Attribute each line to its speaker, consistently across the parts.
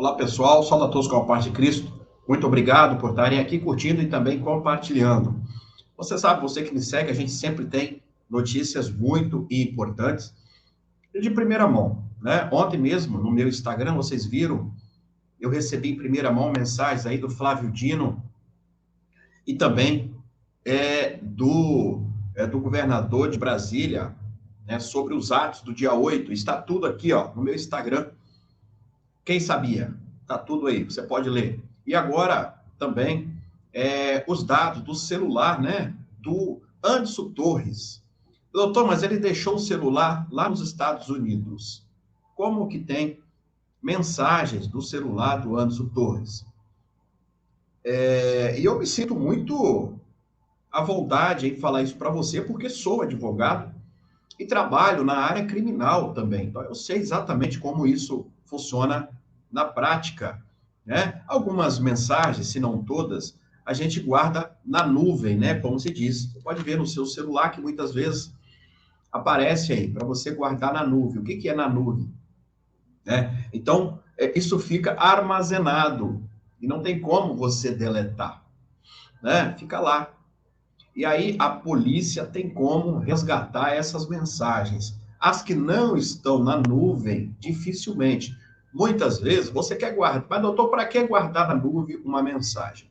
Speaker 1: Olá, pessoal. Salve a todos com a paz de Cristo. Muito obrigado por estarem aqui curtindo e também compartilhando. Você sabe, você que me segue, a gente sempre tem notícias muito importantes e de primeira mão, né? Ontem mesmo, no meu Instagram, vocês viram, eu recebi em primeira mão mensagens aí do Flávio Dino e também do governador de Brasília, né, sobre os atos do dia 8. Está tudo aqui, ó, no meu Instagram. Quem sabia? Tá tudo aí, você pode ler. E agora também os dados do celular, né? Do Anderson Torres. Doutor, mas ele deixou o celular lá nos Estados Unidos. Como que tem mensagens do celular do Anderson Torres? E eu me sinto muito à vontade em falar isso para você, porque sou advogado e trabalho na área criminal também. Então, eu sei exatamente como isso funciona na prática, né? Algumas mensagens, se não todas, a gente guarda na nuvem, né? Como se diz. Você pode ver no seu celular que muitas vezes aparece aí para você guardar na nuvem. O que que é na nuvem? Né? Então, isso fica armazenado e não tem como você deletar, né? Fica lá. E aí a polícia tem como resgatar essas mensagens. As que não estão na nuvem, dificilmente. Muitas vezes você quer guardar, mas doutor, para que guardar na nuvem uma mensagem?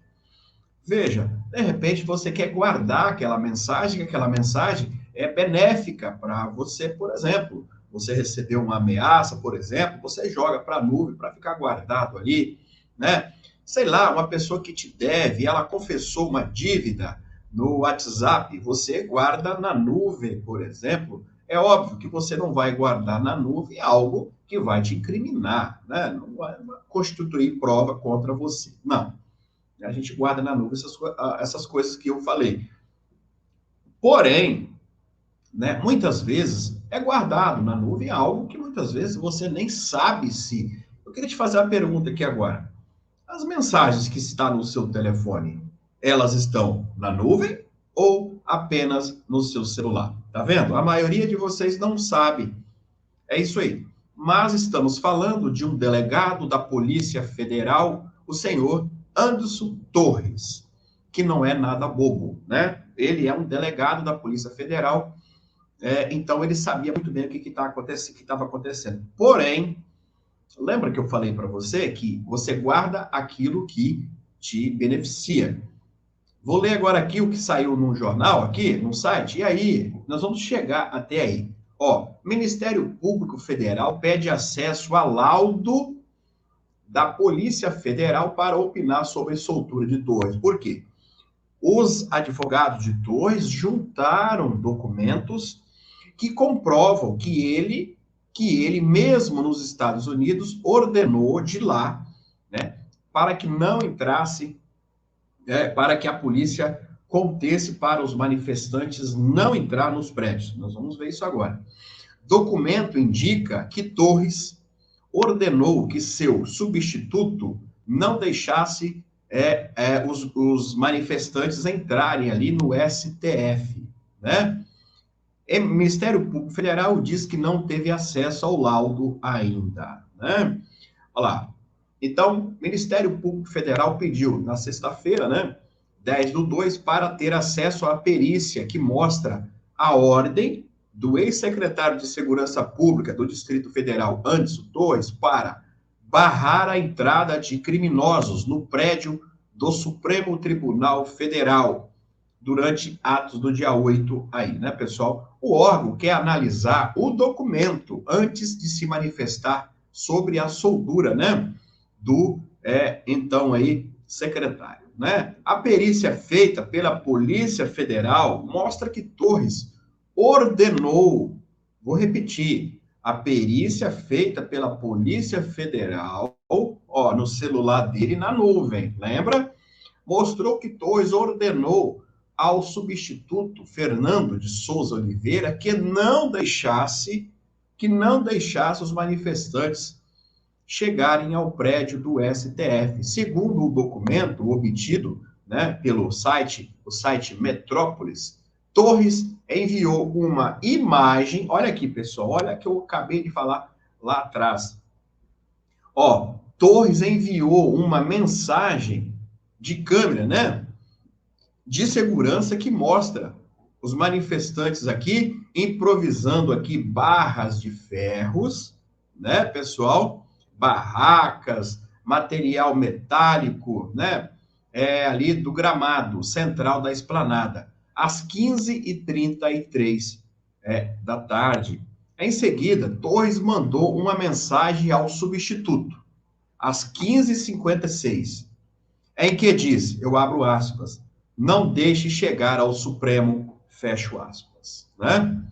Speaker 1: Veja, de repente você quer guardar aquela mensagem, que aquela mensagem é benéfica para você, por exemplo. Você recebeu uma ameaça, por exemplo, você joga para a nuvem para ficar guardado ali, né? Sei lá, uma pessoa que te deve, ela confessou uma dívida no WhatsApp, você guarda na nuvem, por exemplo. É óbvio que você não vai guardar na nuvem algo que vai te incriminar, né? Não vai constituir prova contra você. Não. A gente guarda na nuvem essas coisas que eu falei. Porém, né, muitas vezes é guardado na nuvem algo que muitas vezes você nem sabe se. Eu queria te fazer a pergunta aqui agora. As mensagens que estão no seu telefone, elas estão na nuvem ou apenas no seu celular? Tá vendo? A maioria de vocês não sabe. É isso aí. Mas estamos falando de um delegado da Polícia Federal, o senhor Anderson Torres, que não é nada bobo, né? Ele é um delegado da Polícia Federal, então ele sabia muito bem o que estava acontecendo. Porém, lembra que eu falei para você que você guarda aquilo que te beneficia. Vou ler agora aqui o que saiu num jornal, aqui, num site, e aí nós vamos chegar até aí. Ó, Ministério Público Federal pede acesso a laudo da Polícia Federal para opinar sobre soltura de Torres. Por quê? Os advogados de Torres juntaram documentos que comprovam que ele mesmo nos Estados Unidos ordenou de lá, né, para que não entrasse, para que a polícia contesse para os manifestantes não entrar nos prédios. Nós vamos ver isso agora. Documento indica que Torres ordenou que seu substituto não deixasse os manifestantes entrarem ali no STF, né? O Ministério Público Federal diz que não teve acesso ao laudo ainda, né? Olha lá. Então, o Ministério Público Federal pediu na sexta-feira, né, 10/2, para ter acesso à perícia que mostra a ordem do ex-secretário de Segurança Pública do Distrito Federal, Anderson Torres, para barrar a entrada de criminosos no prédio do Supremo Tribunal Federal durante atos do dia 8 aí, né, pessoal? O órgão quer analisar o documento antes de se manifestar sobre a soltura, né, do, então aí, secretário, né? A perícia feita pela Polícia Federal mostra que Torres ordenou, vou repetir, a perícia feita pela Polícia Federal, ó, no celular dele na nuvem, lembra? Mostrou que Torres ordenou ao substituto Fernando de Souza Oliveira que não deixasse os manifestantes chegarem ao prédio do STF. Segundo o documento obtido, né, pelo site, o site Metrópolis, Torres enviou uma imagem. Olha aqui, pessoal, olha que eu acabei de falar lá atrás. Ó, Torres enviou uma mensagem de câmera, né, de segurança que mostra os manifestantes aqui improvisando aqui barras de ferros, né, pessoal? Barracas, material metálico, né? Ali do gramado central da esplanada, às 15h33 da tarde. Em seguida, Torres mandou uma mensagem ao substituto, às 15h56, em que diz, eu abro aspas, não deixe chegar ao Supremo, fecho aspas. Né?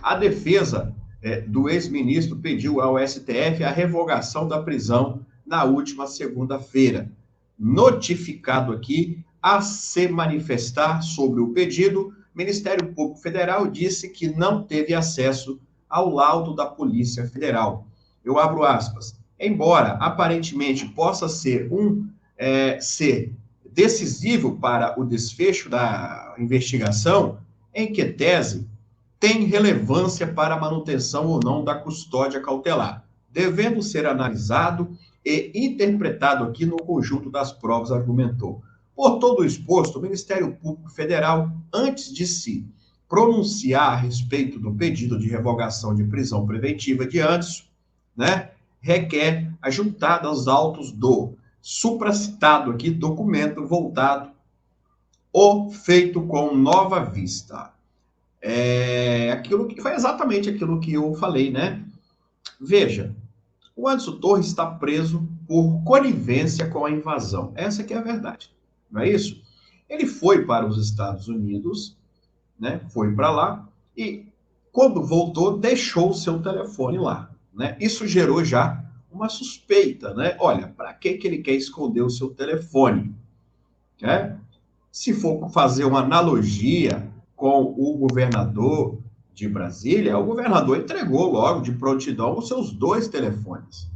Speaker 1: A defesa do ex-ministro pediu ao STF a revogação da prisão na última segunda-feira. Notificado aqui a se manifestar sobre o pedido, o Ministério Público Federal disse que não teve acesso ao laudo da Polícia Federal. Eu abro aspas. Embora aparentemente possa ser ser decisivo para o desfecho da investigação, em que tese tem relevância para a manutenção ou não da custódia cautelar, devendo ser analisado e interpretado aqui no conjunto das provas, argumentou. Por todo o exposto, o Ministério Público Federal, antes de se pronunciar a respeito do pedido de revogação de prisão preventiva de Anderson, né, requer a juntada aos autos do supracitado aqui documento voltado ou feito com nova vista. Foi exatamente aquilo que eu falei, né? Veja, o Anderson Torres está preso por conivência com a invasão. Essa que é a verdade, não é isso? Ele foi para os Estados Unidos, né? Foi para lá e, quando voltou, deixou o seu telefone lá, né? Isso gerou já uma suspeita, né? Olha, para que ele quer esconder o seu telefone? Né? Se for fazer uma analogia com o governador de Brasília, o governador entregou logo de prontidão os seus 2 telefones.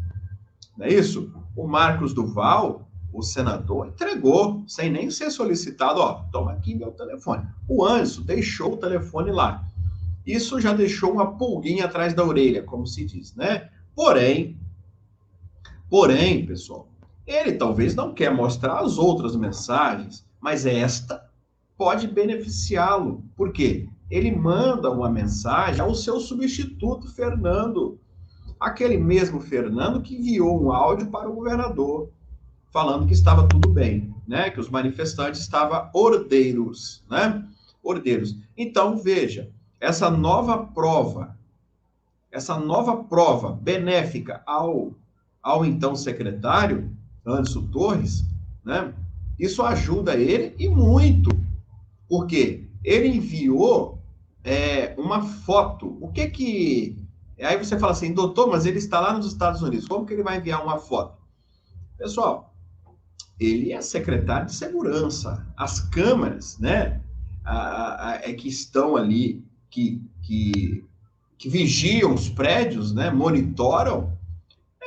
Speaker 1: Não é isso? O Marcos Duval, o senador, entregou, sem nem ser solicitado, ó, toma aqui meu telefone. O Anderson deixou o telefone lá. Isso já deixou uma pulguinha atrás da orelha, como se diz, né? Porém, pessoal, ele talvez não quer mostrar as outras mensagens, mas esta pode beneficiá-lo. Por quê? Ele manda uma mensagem ao seu substituto, Fernando. Aquele mesmo Fernando que enviou um áudio para o governador, falando que estava tudo bem, né? Que os manifestantes estavam ordeiros, né? Ordeiros. Então, veja, essa nova prova benéfica ao então secretário, Anderson Torres, né? Isso ajuda ele e muito, porque ele enviou uma foto. O que que... Aí você fala assim, doutor, mas ele está lá nos Estados Unidos, como que ele vai enviar uma foto? Pessoal, ele é secretário de segurança. As câmeras, né, que estão ali, que vigiam os prédios, né, monitoram,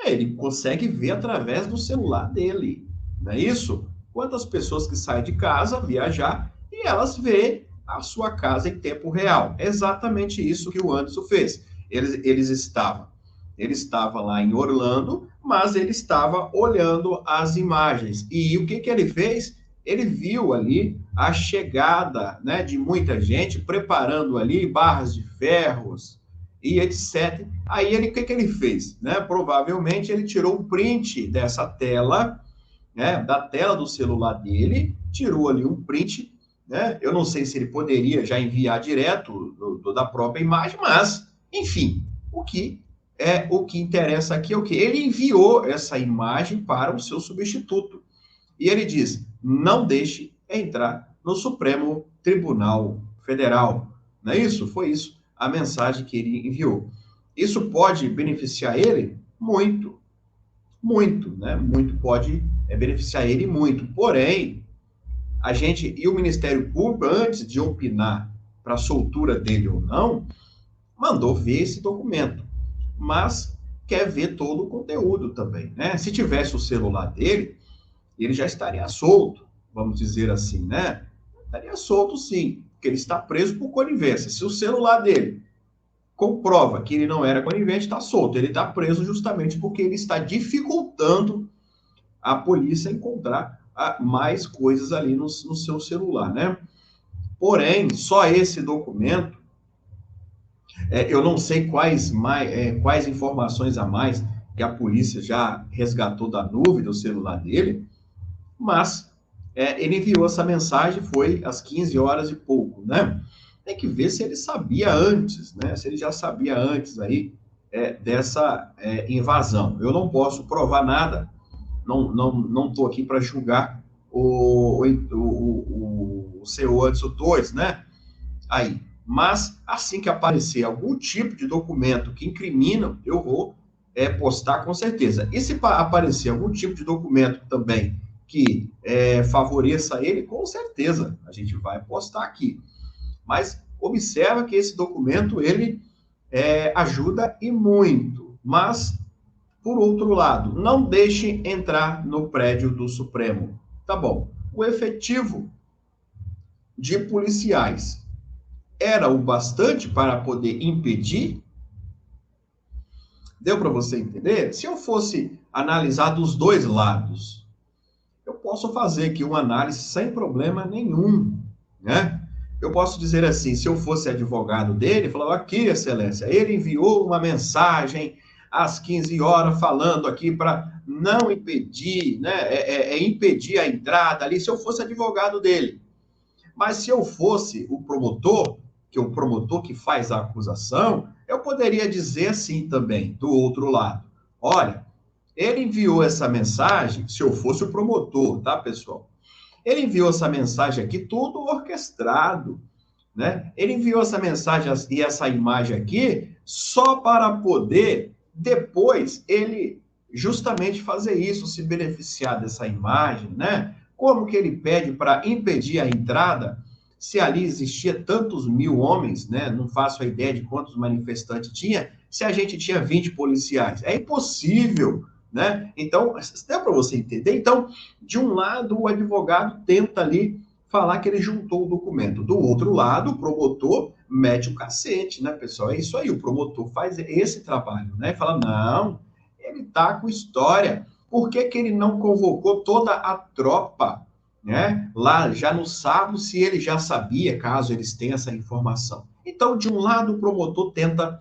Speaker 1: ele consegue ver através do celular dele, não é isso? Quantas pessoas que saem de casa viajar e elas vê a sua casa em tempo real. É exatamente isso que o Anderson fez. Ele estava lá em Orlando, mas ele estava olhando as imagens. E o que ele fez? Ele viu ali a chegada, né, de muita gente preparando ali barras de ferros e etc. Aí o que ele fez? Né? Provavelmente ele tirou um print dessa tela, né, da tela do celular dele, tirou ali um print, né? Eu não sei se ele poderia já enviar direto da própria imagem, mas, enfim, o que interessa aqui é o que? Ele enviou essa imagem para o seu substituto. E ele diz, não deixe entrar no Supremo Tribunal Federal. Não é isso? Foi isso a mensagem que ele enviou. Isso pode beneficiar ele? Muito. Muito, né? Muito pode beneficiar ele muito. Porém, o Ministério Público, antes de opinar para a soltura dele ou não, mandou ver esse documento. Mas quer ver todo o conteúdo também, né? Se tivesse o celular dele, ele já estaria solto, vamos dizer assim, né? Estaria solto, sim, porque ele está preso por conivência. Se o celular dele comprova que ele não era conivente, está solto. Ele está preso justamente porque ele está dificultando a polícia encontrar mais coisas ali no seu celular, né? Porém, só esse documento, eu não sei quais informações a mais que a polícia já resgatou da nuvem do celular dele, mas ele enviou essa mensagem, foi às 15 horas e pouco, né? Tem que ver se ele sabia antes, né? Se ele já sabia antes aí dessa invasão. Eu não posso provar nada, não estou aqui para julgar o seu Anderson Torres, né? Aí. Mas, assim que aparecer algum tipo de documento que incrimina, eu vou postar com certeza. E se aparecer algum tipo de documento também que favoreça ele, com certeza a gente vai postar aqui. Mas observa que esse documento, ele ajuda e muito. Mas, por outro lado, não deixe entrar no prédio do Supremo. Tá bom. O efetivo de policiais era o bastante para poder impedir? Deu para você entender? Se eu fosse analisar dos dois lados, eu posso fazer aqui uma análise sem problema nenhum, né? Eu posso dizer assim, se eu fosse advogado dele, falar, aqui, excelência, ele enviou uma mensagem às 15 horas falando aqui para não impedir, né? Impedir a entrada ali, se eu fosse advogado dele. Mas se eu fosse o promotor, que é o promotor que faz a acusação, eu poderia dizer assim também, do outro lado. Olha, ele enviou essa mensagem, se eu fosse o promotor, tá, pessoal? Ele enviou essa mensagem aqui tudo orquestrado, né? Ele enviou essa mensagem e essa imagem aqui só para poder depois ele justamente fazer isso, se beneficiar dessa imagem, né? Como que ele pede para impedir a entrada, se ali existia tantos mil homens, né? Não faço a ideia de quantos manifestantes tinha, se a gente tinha 20 policiais. É impossível, né? Então, dá para você entender? Então, de um lado, o advogado tenta ali falar que ele juntou o documento. Do outro lado, o promotor mete o cacete, né, pessoal? É isso aí, o promotor faz esse trabalho, né? Fala, não, ele tá com história. Por que que ele não convocou toda a tropa, né? Lá já no sábado, se ele já sabia, caso eles tenham essa informação. Então, de um lado, o promotor tenta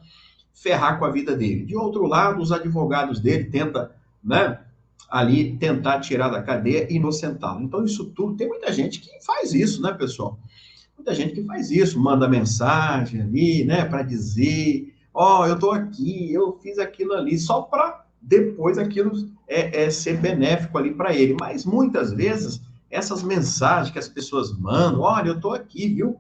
Speaker 1: ferrar com a vida dele. De outro lado, os advogados dele tentam, né, ali tentar tirar da cadeia e inocentá-lo. Então, isso tudo, tem muita gente que faz isso, né, pessoal? Muita gente que faz isso, manda mensagem ali, né, para dizer, ó, eu tô aqui, eu fiz aquilo ali, só para depois aquilo ser benéfico ali para ele. Mas muitas vezes, essas mensagens que as pessoas mandam, olha, eu tô aqui, viu?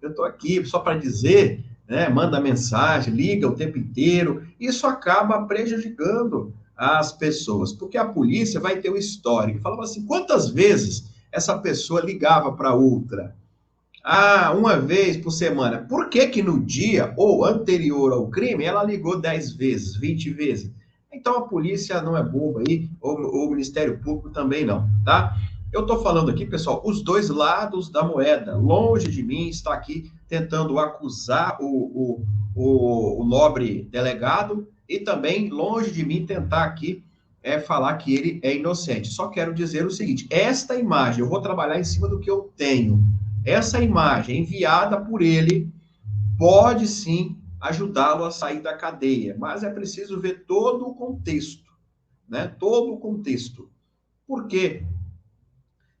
Speaker 1: Eu tô aqui só para dizer, né, manda mensagem, liga o tempo inteiro, isso acaba prejudicando as pessoas, porque a polícia vai ter um histórico. Falava assim, quantas vezes essa pessoa ligava para outra? Ah, uma vez por semana. Por que que no dia ou anterior ao crime ela ligou 10 vezes, 20 vezes? Então a polícia não é boba aí, ou o Ministério Público também não, tá? Eu estou falando aqui, pessoal, os dois lados da moeda. Longe de mim está aqui tentando acusar o nobre delegado e também longe de mim tentar aqui falar que ele é inocente. Só quero dizer o seguinte: esta imagem, eu vou trabalhar em cima do que eu tenho. Essa imagem enviada por ele pode sim ajudá-lo a sair da cadeia, mas é preciso ver todo o contexto, né? Todo o contexto. Por quê?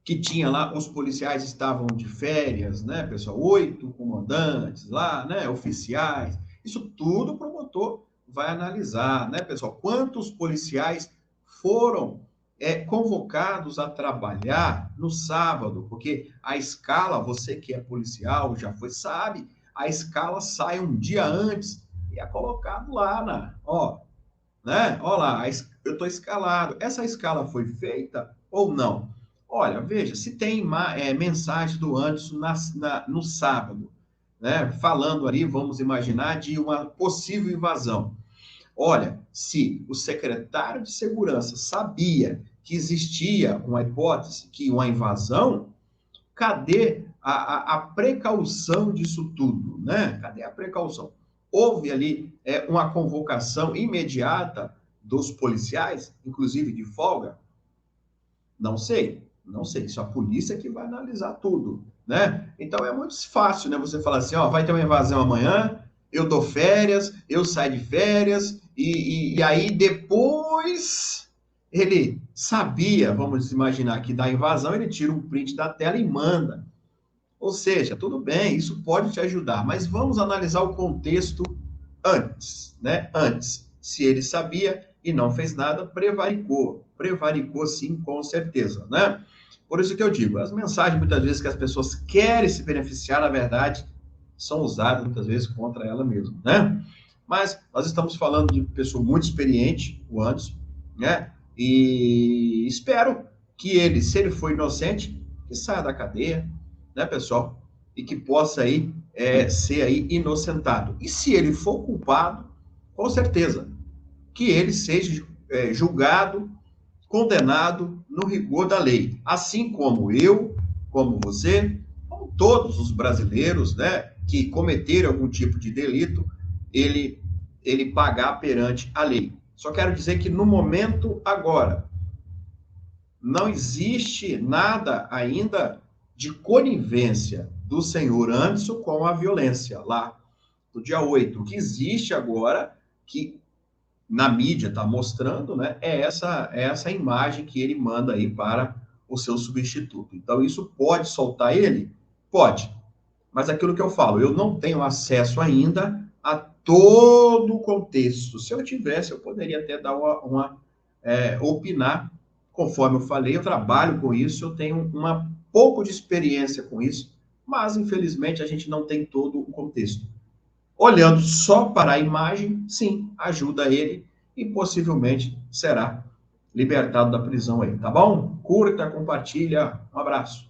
Speaker 1: Que tinha lá, os policiais estavam de férias, né, pessoal? 8 comandantes lá, né, oficiais. Isso tudo o promotor vai analisar, né, pessoal? Quantos policiais foram convocados a trabalhar no sábado? Porque a escala, você que é policial, já foi, sabe, a escala sai um dia antes e é colocado lá né? Ó lá, eu estou escalado. Essa escala foi feita ou não? Olha, veja, se tem mensagem do Anderson no sábado, né, falando ali, vamos imaginar, de uma possível invasão. Olha, se o secretário de segurança sabia que existia uma hipótese, que uma invasão, cadê a precaução disso tudo, né? Cadê a precaução? Houve ali uma convocação imediata dos policiais, inclusive de folga? Não sei, não sei. Isso é a polícia que vai analisar tudo, né? Então é muito fácil, né? Você falar assim, ó, vai ter uma invasão amanhã, eu dou férias, eu saio de férias, e aí depois ele sabia, vamos imaginar que da invasão, ele tira um print da tela e manda. Ou seja, tudo bem, isso pode te ajudar, mas vamos analisar o contexto antes, né? Antes. Se ele sabia e não fez nada, prevaricou. Prevaricou sim, com certeza, né? Por isso que eu digo, as mensagens muitas vezes que as pessoas querem se beneficiar, na verdade, são usadas muitas vezes contra ela mesma, né? Mas nós estamos falando de pessoa muito experiente, o Anderson, né? E espero que ele, se ele for inocente, que saia da cadeia, né, pessoal? E que possa aí ser aí inocentado. E se ele for culpado, com certeza, que ele seja julgado, condenado no rigor da lei. Assim como eu, como você, como todos os brasileiros, né, que cometeram algum tipo de delito, ele, ele pagar perante a lei. Só quero dizer que no momento agora, não existe nada ainda de conivência do senhor Anderson com a violência lá do dia 8. O que existe agora, que na mídia está mostrando, né, é essa imagem que ele manda aí para o seu substituto. Então, isso pode soltar ele? Pode. Mas aquilo que eu falo, eu não tenho acesso ainda a todo o contexto. Se eu tivesse, eu poderia até dar opinar. Conforme eu falei, eu trabalho com isso, eu tenho uma pouco de experiência com isso, mas infelizmente a gente não tem todo o contexto. Olhando só para a imagem, sim, ajuda ele e possivelmente será libertado da prisão aí, tá bom? Curta, compartilha, um abraço.